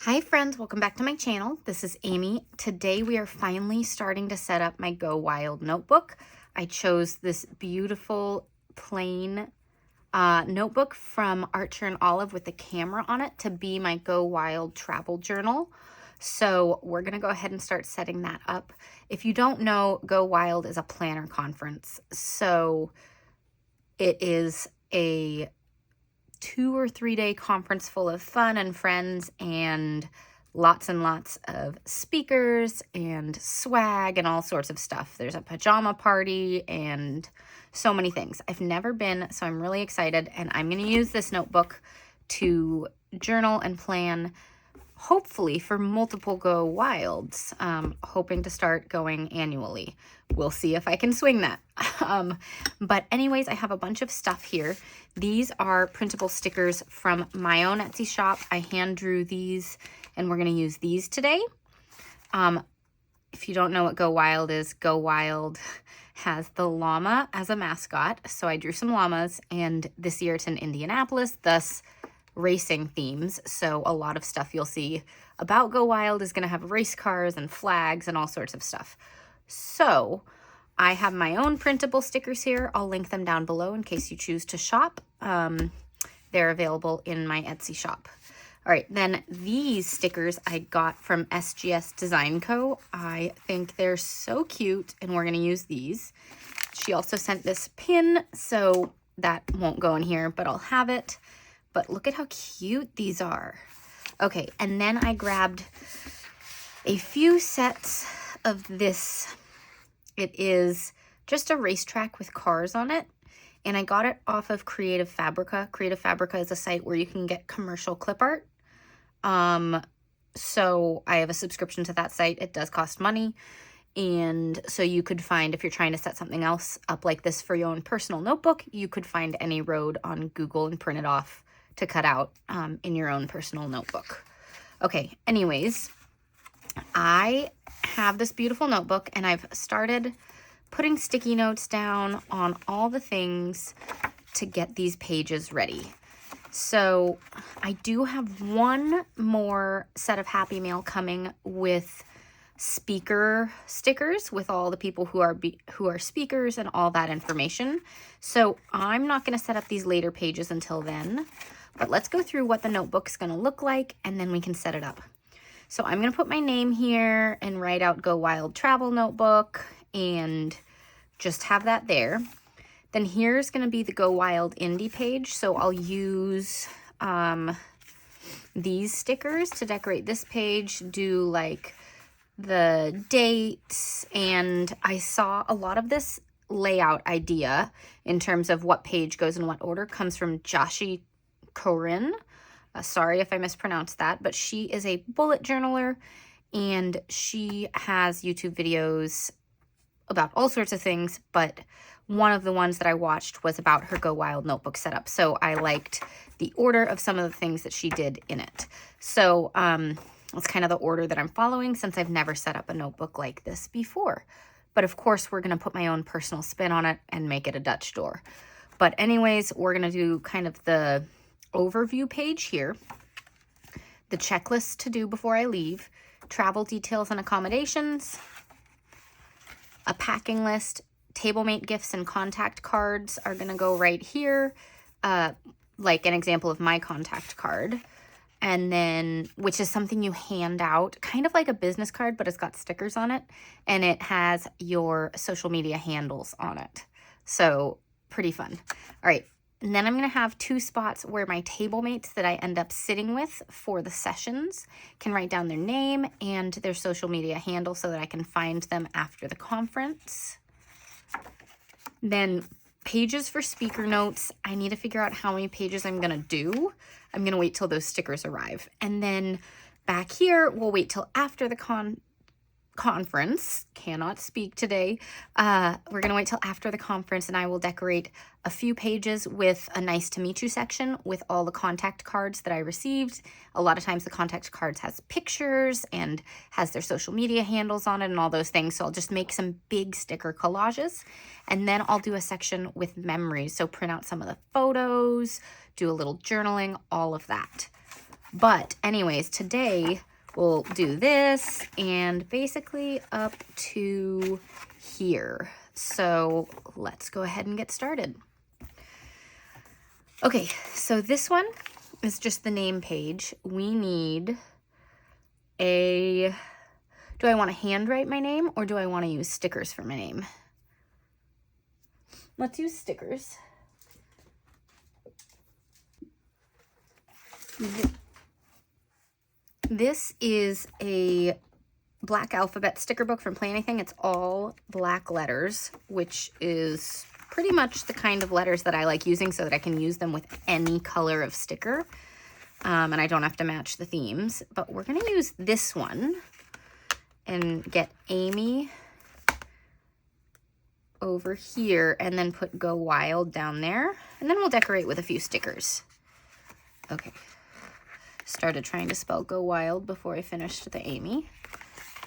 Hi friends, welcome back to my channel. This is Amy. Today we are finally starting to set up my Go Wild notebook. I chose this beautiful plain notebook from Archer and Olive with the camera on it to be my Go Wild travel journal. So we're going to go ahead and start setting that up. If you don't know, Go Wild is a planner conference. So it is a 2 or 3 day conference full of fun and friends and lots of speakers and swag and all sorts of stuff. There's a pajama party and so many things. I've never been, so I'm really excited, and I'm going to use this notebook to journal and plan, hopefully for multiple Go Wilds, hoping to start going annually. We'll see if I can swing that. But anyways, I have a bunch of stuff here. These are printable stickers from my own Etsy shop. I hand drew these, and we're going to use these today. If you don't know what Go Wild is, Go Wild has the llama as a mascot. So I drew some llamas, and this year it's in Indianapolis, thus racing themes. So a lot of stuff you'll see about Go Wild is going to have race cars and flags and all sorts of stuff. So I have my own printable stickers here. I'll link them down below in case you choose to shop. They're available in my Etsy shop. All right, then these stickers I got from SGS Design Co. I think they're so cute, and we're going to use these. She also sent this pin, so that won't go in here, but I'll have it. But look at how cute these are. Okay, and then I grabbed a few sets of this. It is just a racetrack with cars on it, and I got it off of Creative Fabrica. Creative Fabrica is a site where you can get commercial clip art. So I have a subscription to that site. It does cost money. And so you could find, if you're trying to set something else up like this for your own personal notebook, you could find any road on Google and print it off to cut out in your own personal notebook. Okay, anyways, I have this beautiful notebook, and I've started putting sticky notes down on all the things to get these pages ready. So I do have one more set of Happy Mail coming with speaker stickers with all the people who are speakers and all that information. So I'm not going to set up these later pages until then, but let's go through what the notebook's going to look like, and then we can set it up. So I'm going to put my name here and write out Go Wild Travel Notebook and just have that there. Then here's going to be the Go Wild Indie page. So I'll use these stickers to decorate this page, do like the dates, and I saw a lot of this layout idea in terms of what page goes in what order comes from Joshi Corinne. Sorry if I mispronounced that, but she is a bullet journaler, and she has YouTube videos about all sorts of things, but one of the ones that I watched was about her Go Wild notebook setup. So I liked the order of some of the things that she did in it. So that's kind of the order that I'm following since I've never set up a notebook like this before. But of course, we're going to put my own personal spin on it and make it a Dutch door. But anyways, we're going to do kind of the overview page here, the checklist to do before I leave, travel details and accommodations, a packing list, table mate gifts and contact cards are going to go right here, like an example of my contact card, and then, which is something you hand out, kind of like a business card, but it's got stickers on it, and it has your social media handles on it. So pretty fun. All right. And then I'm going to have 2 spots where my table mates that I end up sitting with for the sessions can write down their name and their social media handle so that I can find them after the conference. Then pages for speaker notes. I need to figure out how many pages I'm going to do. I'm going to wait till those stickers arrive. And then back here, we'll wait till after the conference. Cannot speak today. We're going to wait till after the conference, and I will decorate a few pages with a nice to meet you section with all the contact cards that I received. A lot of times the contact cards has pictures and has their social media handles on it and all those things. So I'll just make some big sticker collages, and then I'll do a section with memories. So print out some of the photos, do a little journaling, all of that. But anyways, today we'll do this and basically up to here. So let's go ahead and get started. Okay, so this one is just the name page. We need do I want to handwrite my name or do I want to use stickers for my name? Let's use stickers. This is a black alphabet sticker book from Play Anything. It's all black letters, which is pretty much the kind of letters that I like using so that I can use them with any color of sticker. And I don't have to match the themes. But we're going to use this one and get Amy over here and then put Go Wild down there. And then we'll decorate with a few stickers. Okay. Started trying to spell Go Wild before I finished the Amy.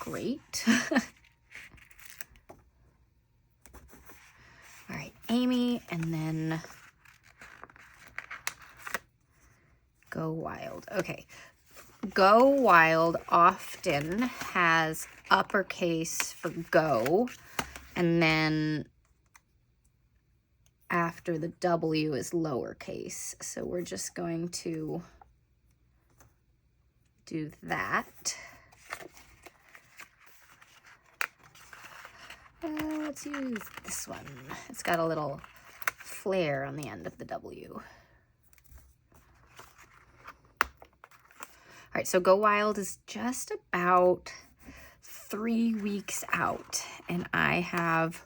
Great. All right, Amy, and then Go Wild. Okay. Go Wild often has uppercase for go, and then after the W is lowercase. So we're just going to do that. Let's use this one. It's got a little flare on the end of the W. All right, so Go Wild is just about 3 weeks out, and I have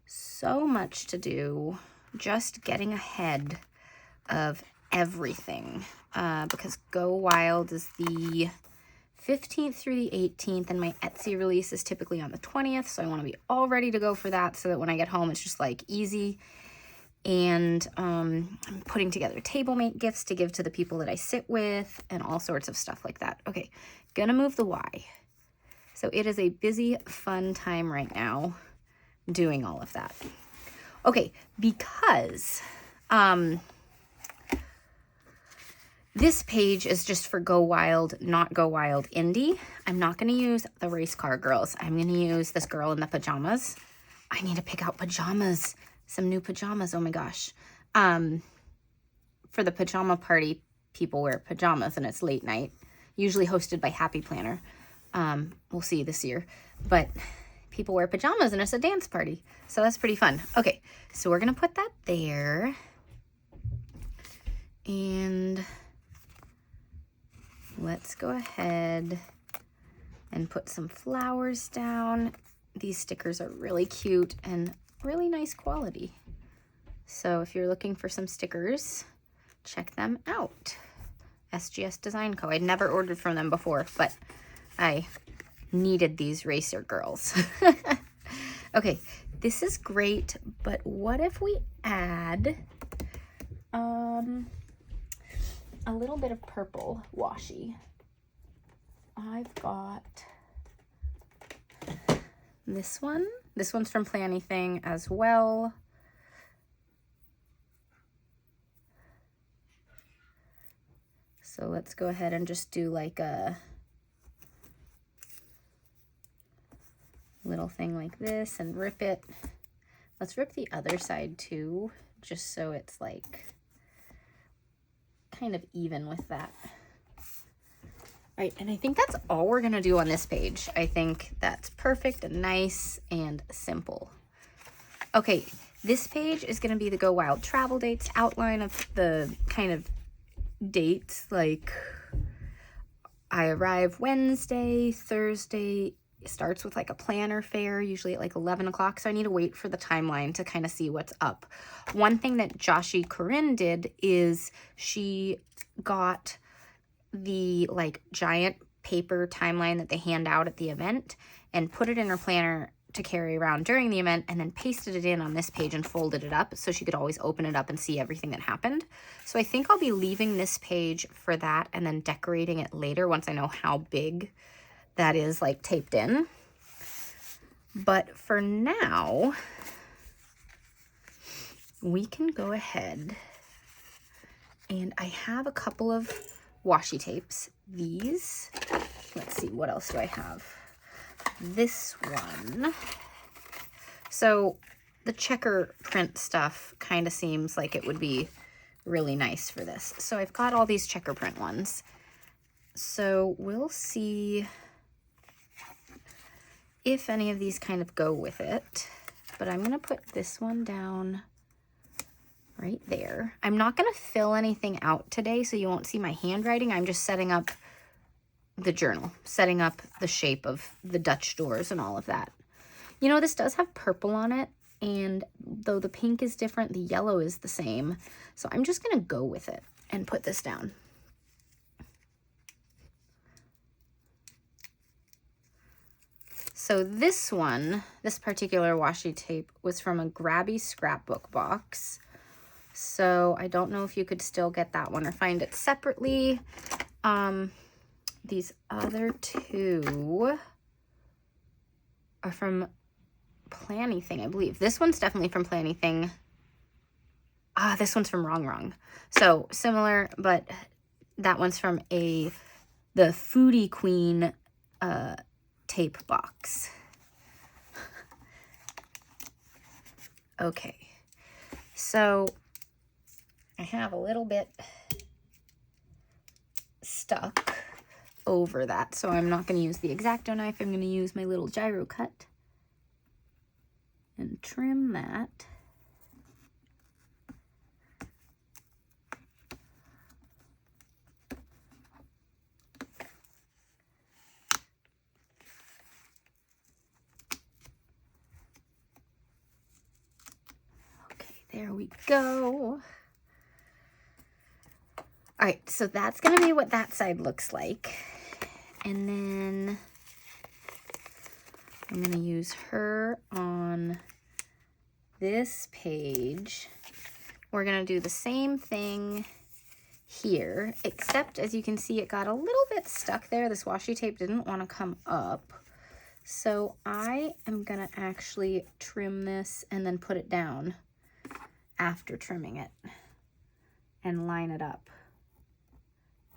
so much to do just getting ahead of everything because Go Wild is the 15th through the 18th, and my Etsy release is typically on the 20th, so I want to be all ready to go for that so that when I get home, it's just like easy. And I'm putting together table mate gifts to give to the people that I sit with and all sorts of stuff like that. Okay, gonna move the Y. So it is a busy, fun time right now doing all of that. Okay, because this page is just for Go Wild, not Go Wild Indie. I'm not going to use the race car girls. I'm going to use this girl in the pajamas. I need to pick out pajamas. Some new pajamas. Oh my gosh. For the pajama party, people wear pajamas and it's late night. Usually hosted by Happy Planner. We'll see this year. But people wear pajamas and it's a dance party. So that's pretty fun. Okay, so we're going to put that there. And let's go ahead and put some flowers down. These stickers are really cute and really nice quality. So if you're looking for some stickers, check them out. SGS Design Co. I'd never ordered from them before, but I needed these racer girls. Okay, this is great, but what if we add a little bit of purple washi? I've got this one. This one's from Play Anything as well. So let's go ahead and just do like a little thing like this and rip it. Let's rip the other side too, just so it's like kind of even with that. All right, and I think that's all we're gonna do on this page. I think that's perfect and nice and simple. Okay, this page is gonna be the Go Wild travel dates, outline of the kind of dates, like I arrive Wednesday, Thursday. It starts with like a planner fair, usually at like 11 o'clock, so I need to wait for the timeline to kind of see what's up. One thing that Joshi Corinne did is she got the like giant paper timeline that they hand out at the event and put it in her planner to carry around during the event, and then pasted it in on this page and folded it up so she could always open it up and see everything that happened. So I think I'll be leaving this page for that and then decorating it later once I know how big that is like taped in. But for now, we can go ahead, and I have a couple of washi tapes. These, let's see, what else do I have? This one. So the checker print stuff kind of seems like it would be really nice for this. So I've got all these checker print ones. So we'll see if any of these kind of go with it. But I'm going to put this one down right there. I'm not going to fill anything out today, so you won't see my handwriting. I'm just setting up the journal, setting up the shape of the Dutch doors and all of that. You know, this does have purple on it, and though the pink is different, the yellow is the same. So I'm just going to go with it and put this down. So this one, this particular washi tape was from a Grabby scrapbook box. So I don't know if you could still get that one or find it separately. These other two are from Planything, I believe. This one's definitely from Planything. This one's from Wrong. So similar, but that one's from the Foodie Queen tape box. Okay, so I have a little bit stuck over that, so I'm not going to use the X-Acto knife. I'm going to use my little gyro cut and trim that. Okay, there we go. All right, so that's going to be what that side looks like. And then I'm going to use her on this page. We're going to do the same thing here, except as you can see, it got a little bit stuck there. This washi tape didn't want to come up. So I am going to actually trim this and then put it down after trimming it and line it up,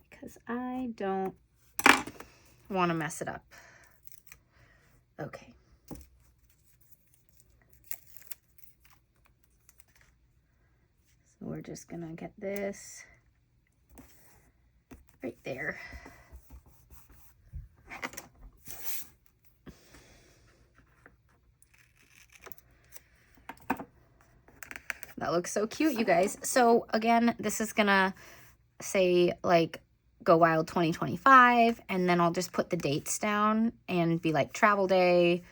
because I don't want to mess it up. Okay. So we're just gonna get this right there. That looks so cute, you guys. So again, this is gonna say like Go Wild 2025, and then I'll just put the dates down and be like travel day,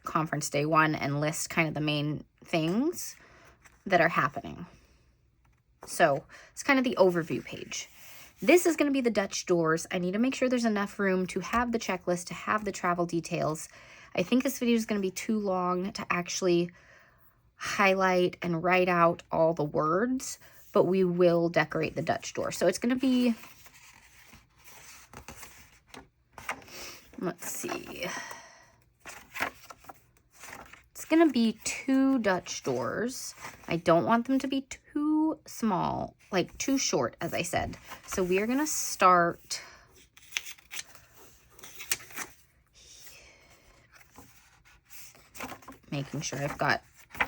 conference day 1, and list kind of the main things that are happening. So it's kind of the overview page. This is going to be the Dutch doors. I need to make sure there's enough room to have the checklist, to have the travel details. I think this video is going to be too long to actually highlight and write out all the words, but we will decorate the Dutch door. So it's going to be, let's see, it's going to be 2 Dutch doors. I don't want them to be too small, like too short, as I said. So we are going to start making sure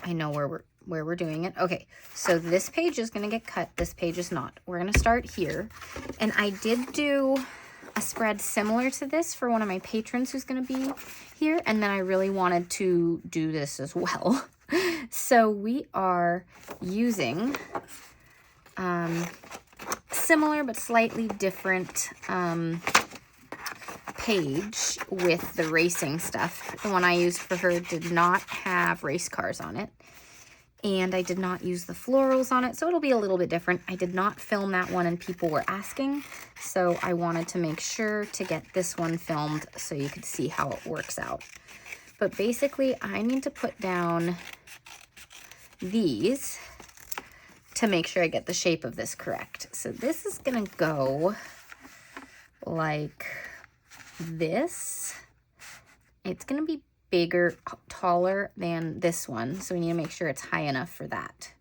I know where we're doing it. Okay, so this page is going to get cut. This page is not. We're going to start here. And I did do a spread similar to this for one of my patrons who's going to be here. And then I really wanted to do this as well. So we are using similar but slightly different page with the racing stuff. The one I used for her did not have race cars on it. And I did not use the florals on it, so it'll be a little bit different. I did not film that one and people were asking, so I wanted to make sure to get this one filmed so you could see how it works out. But basically, I need to put down these to make sure I get the shape of this correct. So this is gonna go like this. It's gonna be bigger, taller than this one, so we need to make sure it's high enough for that.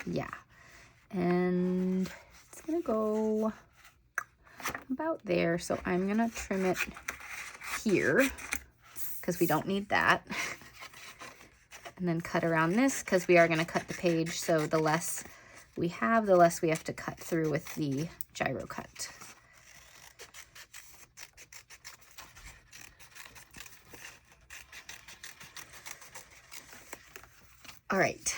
Yeah, and it's gonna go about there. So I'm gonna trim it here because we don't need that. And then cut around this because we are gonna cut the page. So the less we have, the less we have to cut through with the gyro cut. All right.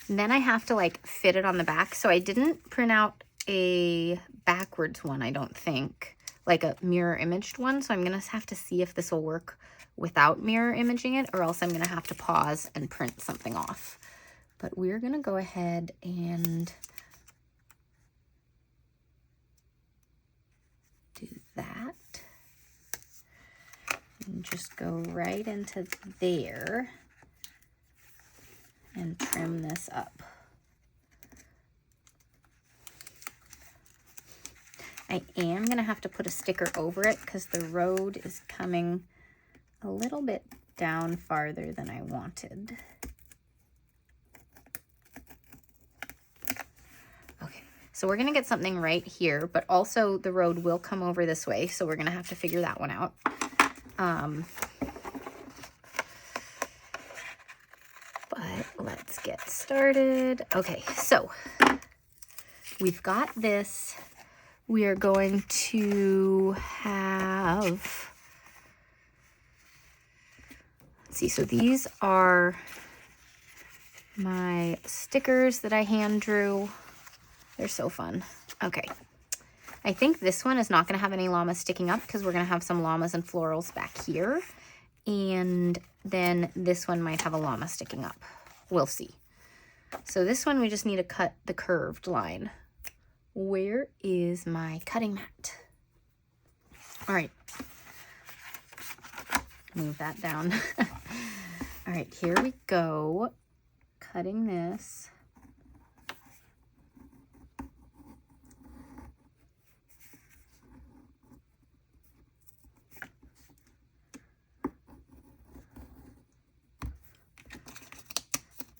And then I have to like fit it on the back. So I didn't print out a backwards one, I don't think, like a mirror imaged one. So I'm gonna have to see if this will work without mirror imaging it, or else I'm gonna have to pause and print something off. But we're gonna go ahead and do that. And just go right into there and trim this up. I am gonna have to put a sticker over it because the road is coming a little bit down farther than I wanted. Okay, so we're gonna get something right here, but also the road will come over this way, so we're gonna have to figure that one out. But let's get started. Okay, so we've got this. We are going to have, let's see, so these are my stickers that I hand drew. They're so fun. Okay, I think this one is not going to have any llamas sticking up because we're going to have some llamas and florals back here. And then this one might have a llama sticking up. We'll see. So this one we just need to cut the curved line. Where is my cutting mat? All right. Move that down. All right, here we go. Cutting this.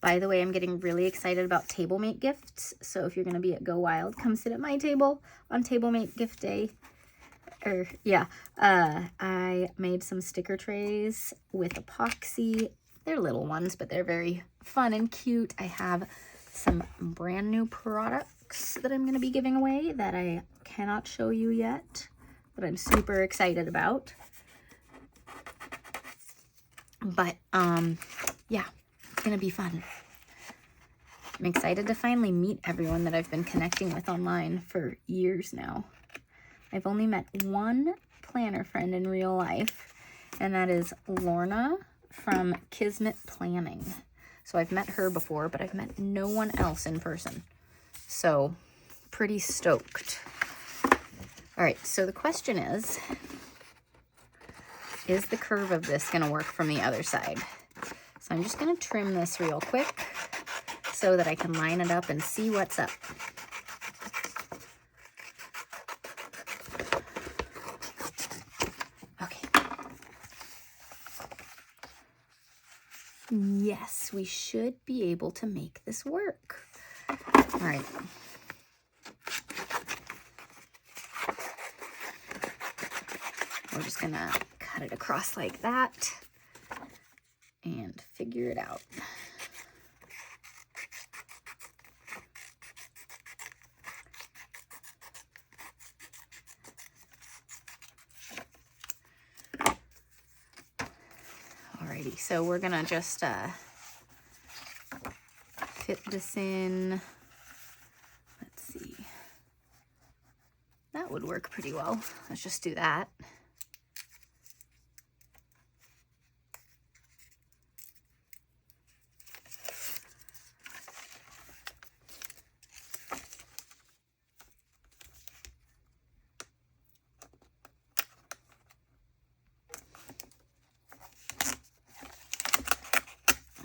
By the way, I'm getting really excited about TableMate gifts. So if you're going to be at Go Wild, come sit at my table on TableMate gift day. I made some sticker trays with epoxy. They're little ones, but they're very fun and cute. I have some brand new products that I'm going to be giving away that I cannot show you yet, but I'm super excited about. But, yeah. It's gonna be fun. I'm excited to finally meet everyone that I've been connecting with online for years now. I've only met one planner friend in real life, and that is Lorna from Kismet Planning. So I've met her before, but I've met no one else in person. So pretty stoked. All right, so the question is the curve of this gonna work from the other side? So I'm just going to trim this real quick so that I can line it up and see what's up. Okay. Yes, we should be able to make this work. All right. We're just going to cut it across like that and figure it out. Alrighty, so we're gonna just fit this in. Let's see. That would work pretty well. Let's just do that.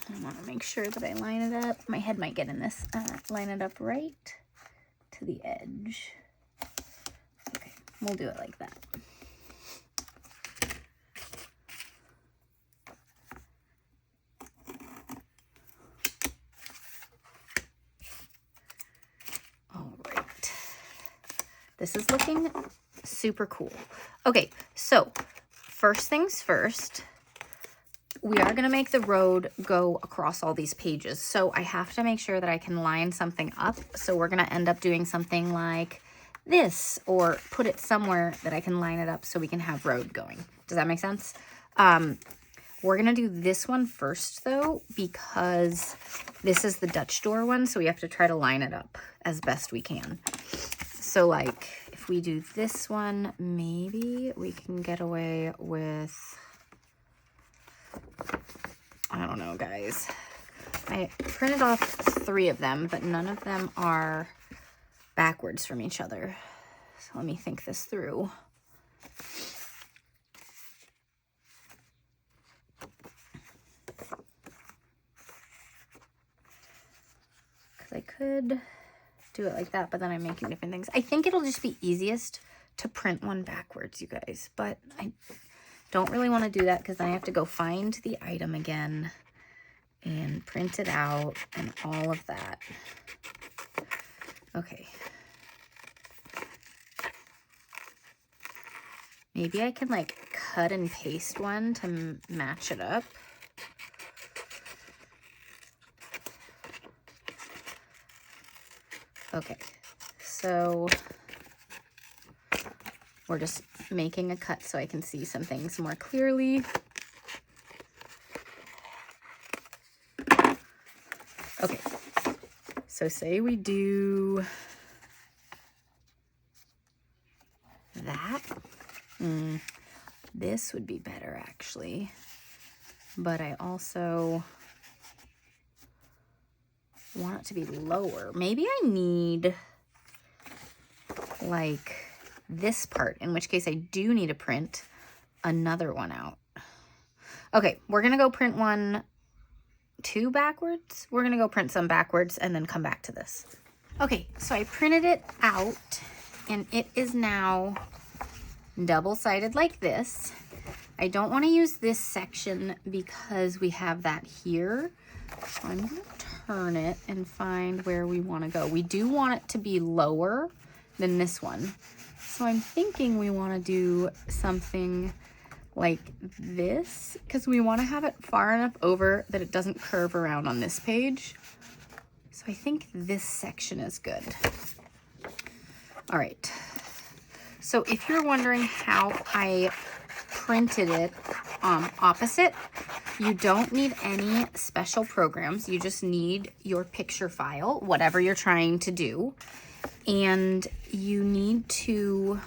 I want to make sure that I line it up. My head might get in this. Line it up right to the edge. Okay, we'll do it like that. This is looking super cool. Okay, so first things first, we are going to make the road go across all these pages. So I have to make sure that I can line something up. So we're going to end up doing something like this, or put it somewhere that I can line it up so we can have road going. Does that make sense? We're going to do this one first though, because this is the Dutch door one. So we have to try to line it up as best we can. So like if we do this one, maybe we can get away with, I don't know, guys. I printed off 3 of them, but none of them are backwards from each other. So let me think this through. Because I could do it like that, but then I'm making different things. I think it'll just be easiest to print one backwards, you guys, but I don't really want to do that because then I have to go find the item again and print it out and all of that. Okay. Maybe I can like cut and paste one to match it up. Okay, so we're just making a cut so I can see some things more clearly. Okay, so say we do that. This would be better actually, but I also want it to be lower. Maybe I need like this part, in which case I do need to print another one out. Okay, we're gonna go print 2 backwards. We're gonna go print some backwards and then come back to this. Okay, so I printed it out and it is now double-sided like this. I don't want to use this section because we have that here. So I'm gonna turn it and find where we want to go. We do want it to be lower than this one. So I'm thinking we want to do something like this because we want to have it far enough over that it doesn't curve around on this page. So I think this section is good. All right. So if you're wondering how I printed it opposite, you don't need any special programs. You just need your picture file, whatever you're trying to do. And you need to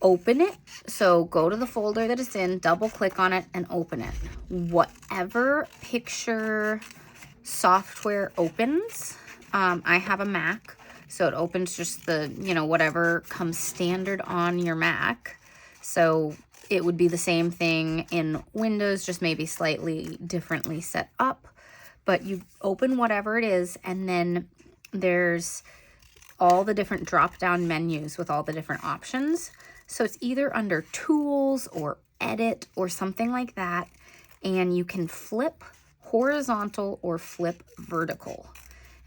open it. So go to the folder that it's in, double click on it and open it. Whatever picture software opens, I have a Mac, so it opens just the, you know, whatever comes standard on your Mac. So it would be the same thing in Windows, just maybe slightly differently set up. But you open whatever it is, and then there's all the different drop-down menus with all the different options. So it's either under Tools or Edit or something like that, and you can flip horizontal or flip vertical.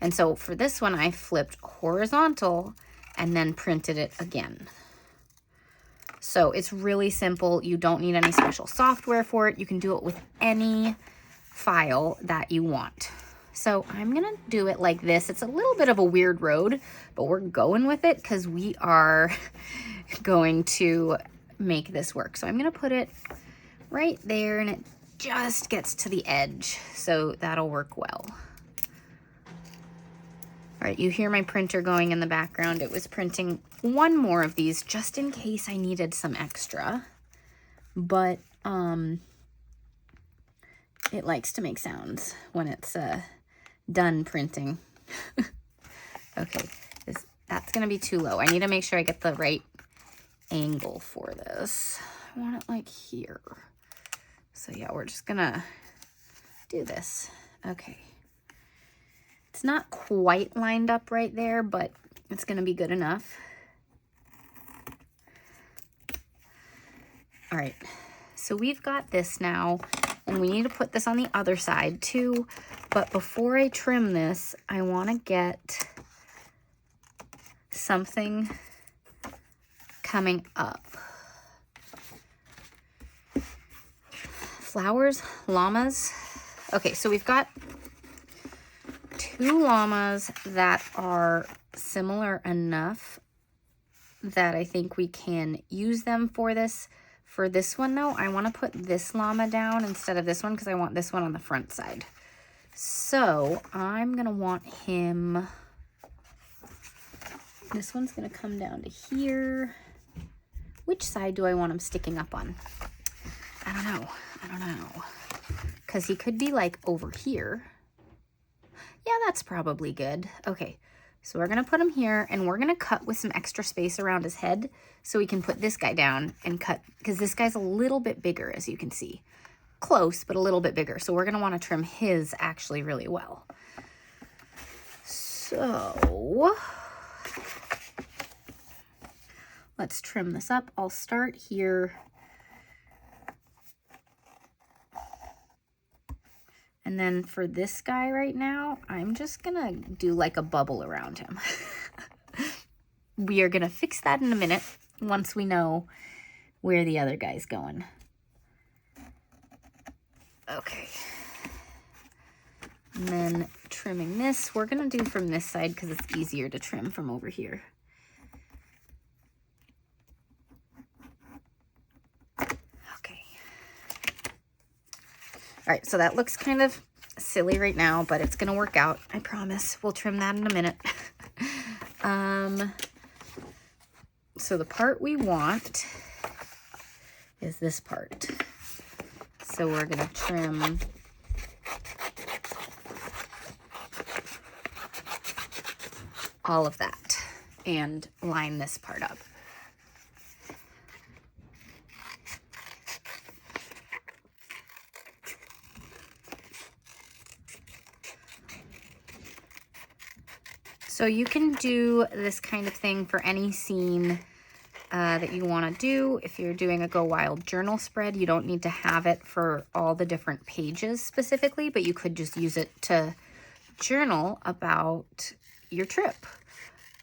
And so for this one, I flipped horizontal and then printed it again. So it's really simple. You don't need any special software for it. You can do it with any file that you want. So I'm gonna do it like this. It's a little bit of a weird road, but we're going with it because we are going to make this work. So I'm gonna put it right there and it just gets to the edge. So that'll work well. All right, you hear my printer going in the background. It was printing one more of these just in case I needed some extra, but it likes to make sounds when it's done printing. Okay, that's gonna be too low. I need to make sure I get the right angle for this. I want it like here. So yeah, we're just gonna do this. Okay. It's not quite lined up right there, but it's gonna be good enough. All right, so we've got this now, and we need to put this on the other side too. But before I trim this, I wanna get something coming up. Flowers, llamas. Okay, so we've got 2 llamas that are similar enough that I think we can use them for this. For this one though, I want to put this llama down instead of this one because I want this one on the front side. So I'm going to want him, this one's going to come down to here. Which side do I want him sticking up on? I don't know. Because he could be like over here. Yeah, that's probably good. Okay, so we're gonna put him here and we're gonna cut with some extra space around his head so we can put this guy down and cut, because this guy's a little bit bigger, as you can see. Close, but a little bit bigger. So we're gonna wanna trim his actually really well. So let's trim this up. I'll start here. And then for this guy right now, I'm just gonna do like a bubble around him. We are gonna fix that in a minute once we know where the other guy's going. Okay. And then trimming this, we're gonna do from this side because it's easier to trim from over here. All right, so that looks kind of silly right now, but it's gonna work out, I promise. We'll trim that in a minute. So the part we want is this part. So we're gonna trim all of that and line this part up. So you can do this kind of thing for any scene that you want to do. If you're doing a Go Wild journal spread, you don't need to have it for all the different pages specifically, but you could just use it to journal about your trip.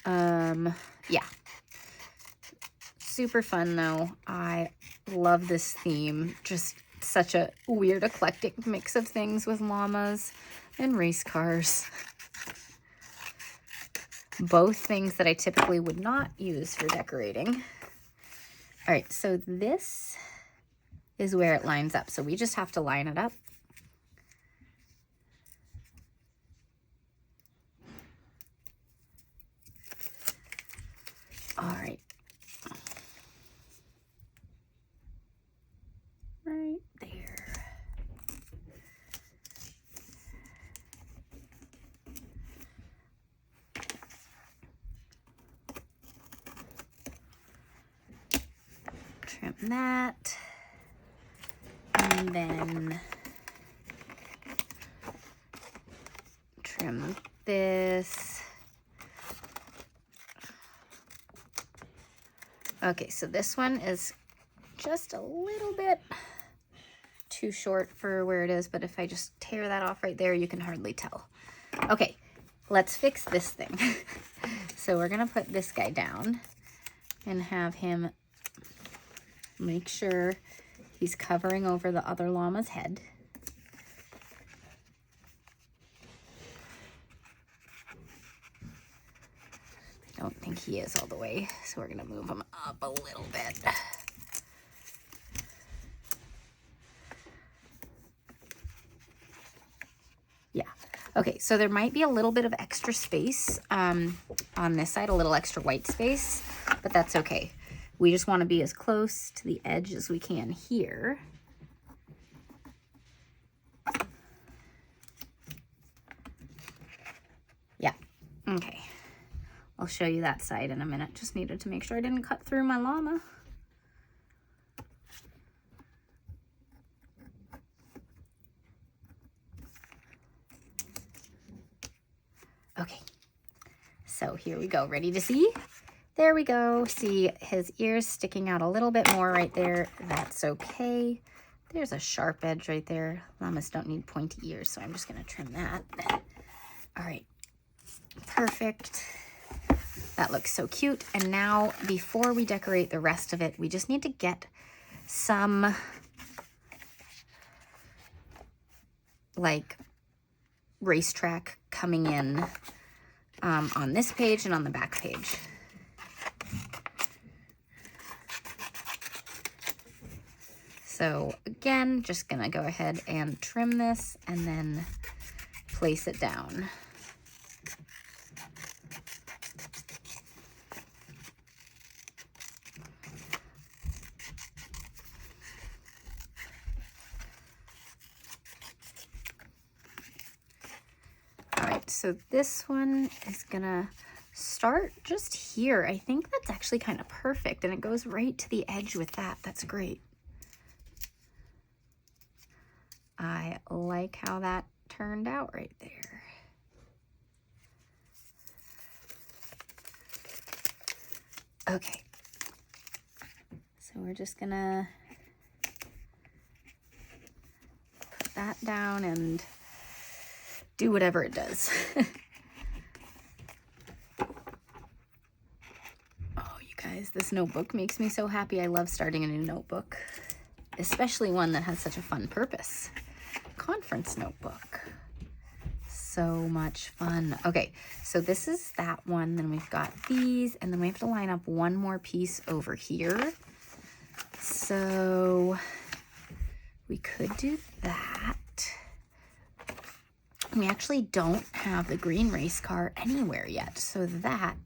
Yeah. Super fun though. I love this theme. Just such a weird eclectic mix of things with llamas and race cars. Both things that I typically would not use for decorating. All right, so this is where it lines up. So we just have to line it up. All right. Right there. Trim that, and then trim this. Okay, so this one is just a little bit too short for where it is, but if I just tear that off right there, you can hardly tell. Okay, let's fix this thing. So we're gonna put this guy down and have him make sure he's covering over the other llama's head. I don't think he is all the way, so we're gonna move him up a little bit. Yeah, okay, so there might be a little bit of extra space on this side, a little extra white space, but that's okay. We just want to be as close to the edge as we can here. Yeah, okay. I'll show you that side in a minute. Just needed to make sure I didn't cut through my llama. Okay, so here we go. Ready to see? There we go. See his ears sticking out a little bit more right there. That's okay. There's a sharp edge right there. Llamas don't need pointy ears, so I'm just gonna trim that. All right, perfect. That looks so cute. And now before we decorate the rest of it, we just need to get some like racetrack coming in on this page and on the back page. So again, just gonna go ahead and trim this and then place it down. All right, so this one is gonna start just here. I think that's actually kind of perfect, and it goes right to the edge with that. That's great. I like how that turned out right there. Okay, so we're just gonna put that down and do whatever it does. Oh, you guys, this notebook makes me so happy. I love starting a new notebook, especially one that has such a fun purpose. Conference notebook. So much fun. Okay, so this is that one. Then we've got these, and then we have to line up one more piece over here. So we could do that. We actually don't have the green race car anywhere yet, so that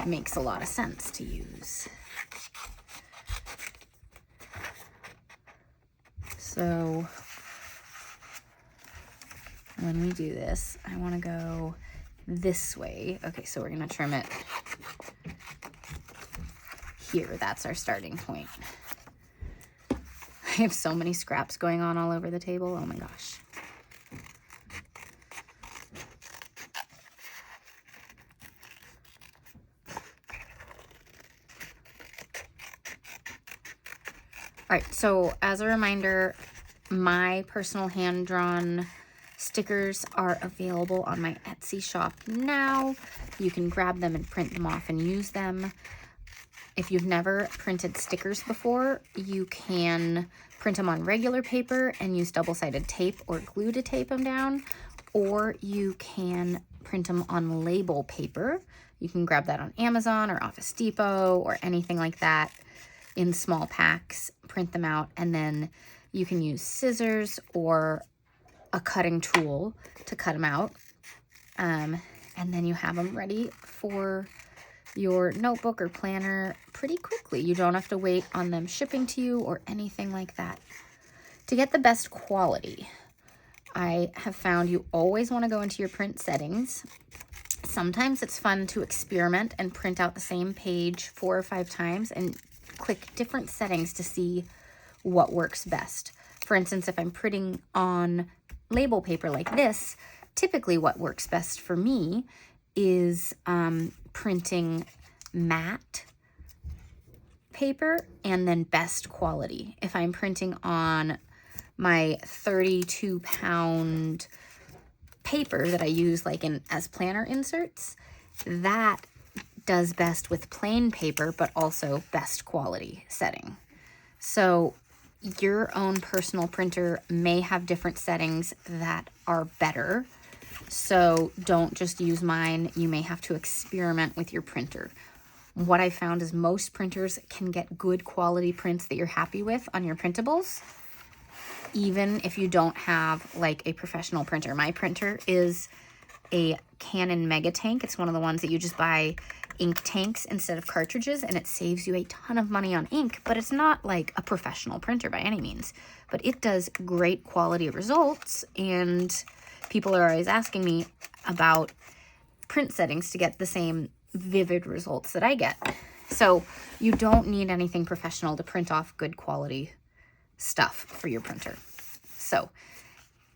makes a lot of sense to use. So when we do this, I want to go this way. Okay, so we're going to trim it here. That's our starting point. I have so many scraps going on all over the table. Oh my gosh. All right, so as a reminder, my personal hand-drawn stickers are available on my Etsy shop now. You can grab them and print them off and use them. If you've never printed stickers before, you can print them on regular paper and use double-sided tape or glue to tape them down, or you can print them on label paper. You can grab that on Amazon or Office Depot or anything like that in small packs, print them out, and then you can use scissors or a cutting tool to cut them out. And then you have them ready for your notebook or planner pretty quickly. You don't have to wait on them shipping to you or anything like that. To get the best quality, I have found you always want to go into your print settings. Sometimes it's fun to experiment and print out the same page 4 or 5 times and click different settings to see what works best. For instance, if I'm printing on label paper like this, typically what works best for me is printing matte paper and then best quality. If I'm printing on my 32-pound paper that I use like as planner inserts, that does best with plain paper, but also best quality setting. So your own personal printer may have different settings that are better. So don't just use mine. You may have to experiment with your printer. What I found is most printers can get good quality prints that you're happy with on your printables, even if you don't have like a professional printer. My printer is a Canon Mega Tank. It's one of the ones that you just buy ink tanks instead of cartridges, and it saves you a ton of money on ink, but it's not like a professional printer by any means. But it does great quality results, and people are always asking me about print settings to get the same vivid results that I get. So you don't need anything professional to print off good quality stuff for your printer. So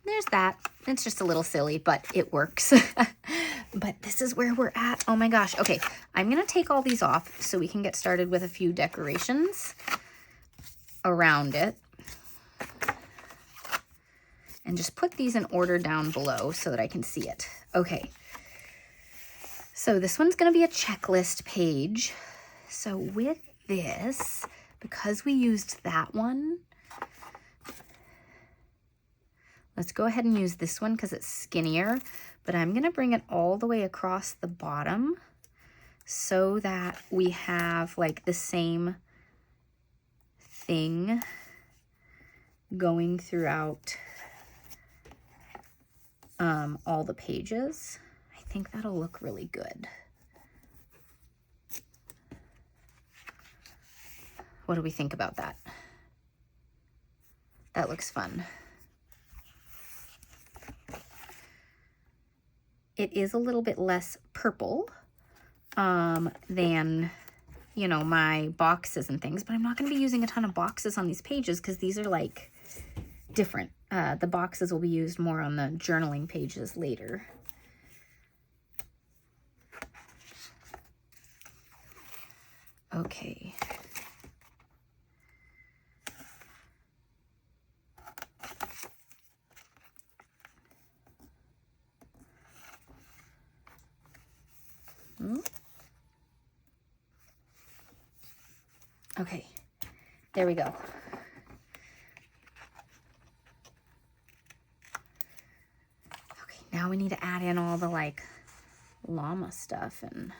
there's that. It's just a little silly, but it works. But this is where we're at. Oh my gosh. Okay, I'm going to take all these off so we can get started with a few decorations around it. And just put these in order down below so that I can see it. Okay. So this one's going to be a checklist page. So with this, because we used that one, let's go ahead and use this one because it's skinnier, but I'm going to bring it all the way across the bottom so that we have like the same thing going throughout all the pages. I think that'll look really good. What do we think about that? That looks fun. It is a little bit less purple than, you know, my boxes and things, but I'm not going to be using a ton of boxes on these pages because these are like different. The boxes will be used more on the journaling pages later. Okay. Okay, there we go. Okay, now we need to add in all the like llama stuff and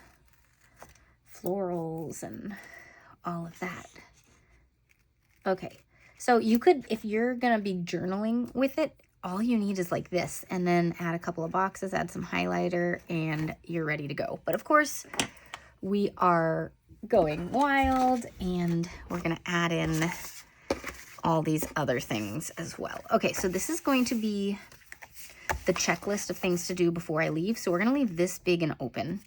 florals and all of that. Okay, so you could, if you're gonna be journaling with it, all you need is like this, and then add a couple of boxes, add some highlighter, and you're ready to go. But of course, we are going wild, and we're gonna add in all these other things as well. Okay, so this is going to be the checklist of things to do before I leave. So we're gonna leave this big and open.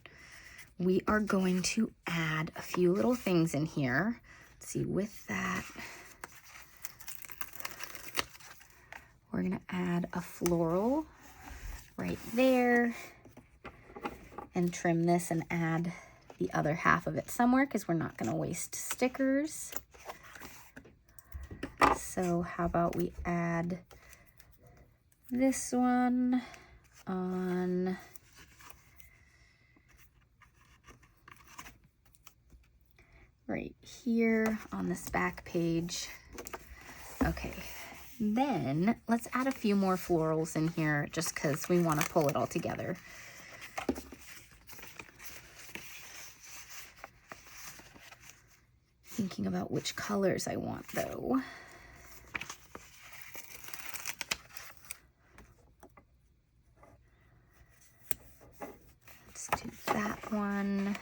We are going to add a few little things in here. Let's see, with that, we're gonna add a floral right there and trim this and add the other half of it somewhere because we're not gonna waste stickers. So how about we add this one on right here on this back page. Okay, then let's add a few more florals in here just because we want to pull it all together. Thinking about which colors I want though. Let's do that one.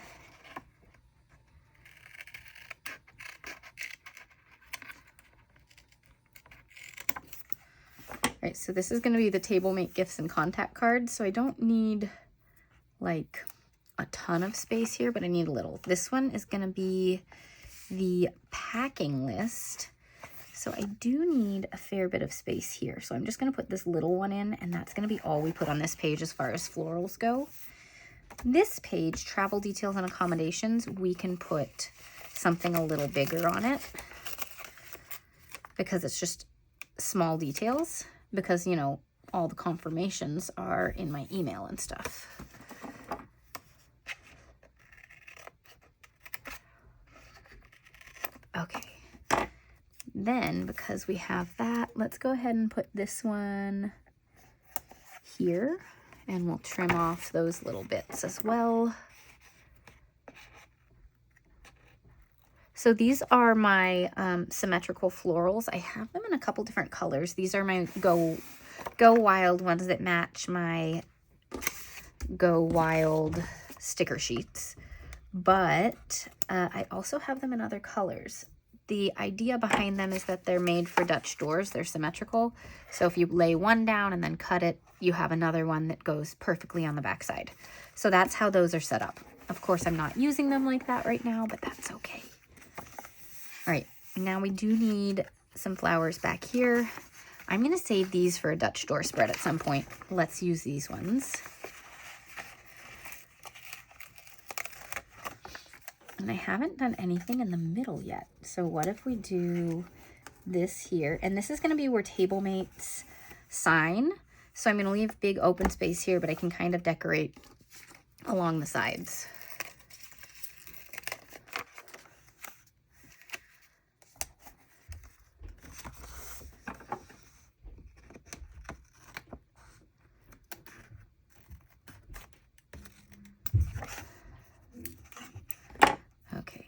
Right, so this is going to be the table mate gifts and contact cards. So I don't need like a ton of space here, but I need a little. This one is going to be the packing list. So I do need a fair bit of space here. So I'm just going to put this little one in, and that's going to be all we put on this page as far as florals go. This page, travel details and accommodations, we can put something a little bigger on it because it's just small details. Because, you know, all the confirmations are in my email and stuff. Okay. Then, because we have that, let's go ahead and put this one here. And we'll trim off those little bits as well. So these are my symmetrical florals. I have them in a couple different colors. These are my Go Wild ones that match my Go Wild sticker sheets. But I also have them in other colors. The idea behind them is that they're made for Dutch doors. They're symmetrical. So if you lay one down and then cut it, you have another one that goes perfectly on the back side. So that's how those are set up. Of course, I'm not using them like that right now, but that's okay. All right, now we do need some flowers back here. I'm going to save these for a Dutch door spread at some point. Let's use these ones. And I haven't done anything in the middle yet. So what if we do this here? And this is going to be where table mates sign. So I'm going to leave big open space here, but I can kind of decorate along the sides. Okay,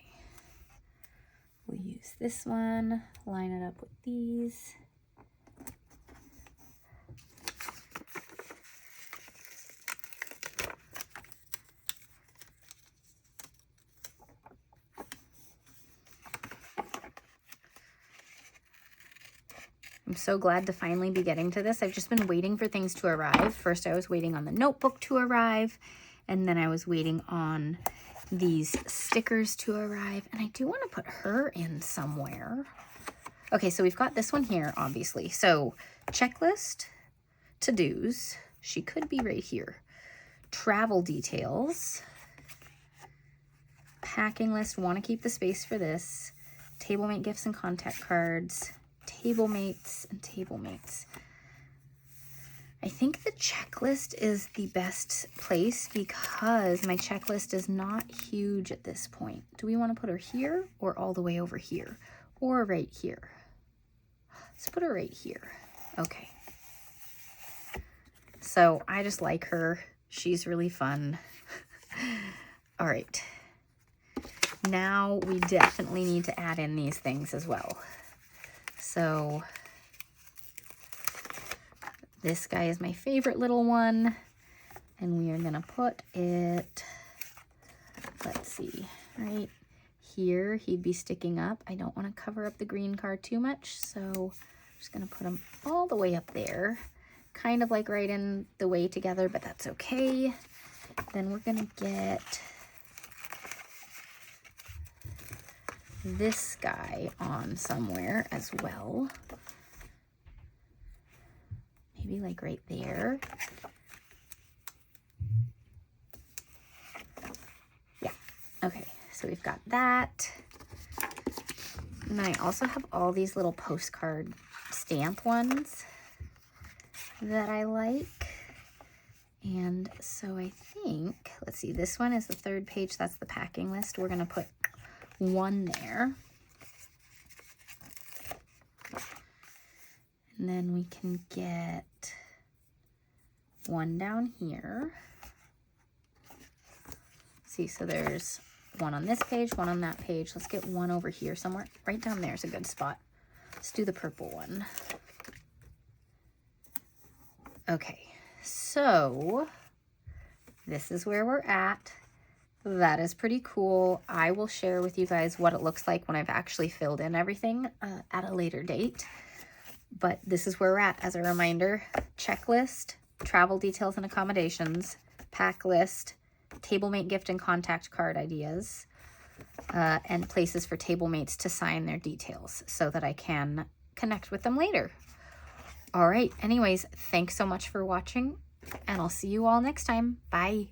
we'll use this one, line it up with these. I'm so glad to finally be getting to this. I've just been waiting for things to arrive. First, I was waiting on the notebook to arrive, and then I was waiting on these stickers to arrive, and I do want to put her in somewhere. Okay, so we've got this one here, obviously. So checklist, to-dos, she could be right here. Travel details, packing list, want to keep the space for this. Table mate gifts and contact cards. Table mates and table mates. I think the checklist is the best place because my checklist is not huge at this point. Do we want to put her here or all the way over here or right here? Let's put her right here. Okay. So I just like her. She's really fun. All right. Now we definitely need to add in these things as well. So this guy is my favorite little one, and we are going to put it, let's see, right here. He'd be sticking up. I don't want to cover up the green card too much, so I'm just going to put him all the way up there, kind of like right in the way together, but that's okay. Then we're going to get this guy on somewhere as well. Maybe like right there. Yeah, okay, so we've got that. And then I also have all these little postcard stamp ones that I like. And so I think, let's see, this one is the third page, that's the packing list. We're gonna put one there. And then we can get one down here. See, so there's one on this page, one on that page. Let's get one over here somewhere. Right down there is a good spot. Let's do the purple one. Okay, so this is where we're at. That is pretty cool. I will share with you guys what it looks like when I've actually filled in everything at a later date. But this is where we're at. As a reminder, checklist, travel details and accommodations, pack list, table mate gift and contact card ideas, and places for table mates to sign their details so that I can connect with them later. All right, anyways, thanks so much for watching, and I'll see you all next time. Bye.